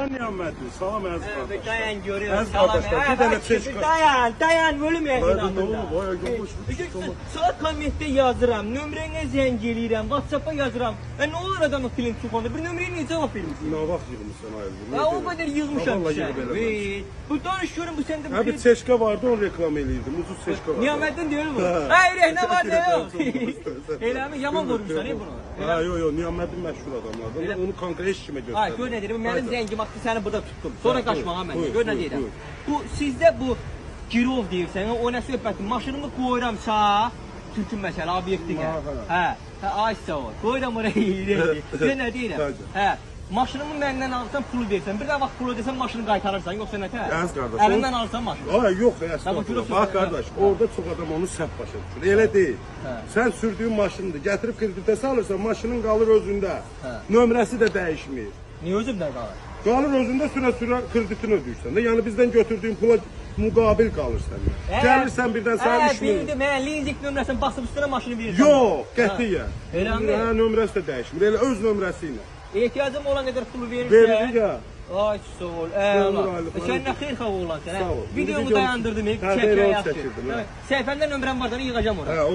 Mən Niyaməddin, salam əziz qardaşlar. Dayan görüyorum. Əziz qardaşlar, bir dənə çeşka. Dayan, bölüm Nə olub, vay, yolmuş. Saat kommentdə yazıram, nömrənə zəng eləyirəm, WhatsApp-a yazıram. Nə olur adamın film çıxanda, bir nömrəyə niyə cavab vermirsən? Nə vaxt yığmışsan ayıldı? O qədər yığmışam sən. Bu danış görüm, bu səndə bir... bir çeşka vardı, onu reklam eləyirdim, ucuz çeşka vardı. Niyaməddin deyil bu. Ürək nə var, nə yox. Eləmi, yaman vurmuşlar bunu. Yox, Niyaməddin məşhur adamlardan, onu konkret iş kimi göstərdim. Gör nə deyirəm, mənim zəngim haqqı səni burada tutdum. Sonra qaçmağa mən. Gör nə deyirəm. Bu sizdə bu girov deyirsən, o nə söhbətin? Maşınımı qoyuram sağa, Türkün məsələ obyektinə. Ay sağ ol. Qoyuram oraya. Gör nə deyirəm. Maşınımı məndən alsan pulu versən, bir də vaxt pulu desən maşını qaytarırsan, yoxsa nə tər? Əziz qardaş. Əlimdən alsan maşını. Yox, əslində. Bax qardaş, orada çox adam onu səhv başa düşür. Elə deyil. Sən sürdüyün maşındır, gətirib kreditə salırsan, maşının qalır özündə. Nömrəsi də dəyişmir. Niyə özündə qalır? Qalır özündə sürə kreditini ödəyirsən. Yəni bizdən götürdüyün pula müqabil qalır səndə. Gəlirsən birdən sənin işini... Bildim, lizik nömrəsini basıb üstünə maşını verirsən. Yox, qətiyyən. Eləmi? Nömrəsi də dəyişmir, elə öz nömrəsi ilə. Ehtiyacım olan qədər pulu verirsə... Veririk ya. Ay sağ ol, sən nə xeyirxah oğlan sən, videomu dayandırdım, çəkirəm yaxşı. Səhifəndə nömrəm var, səni yığacam oraya.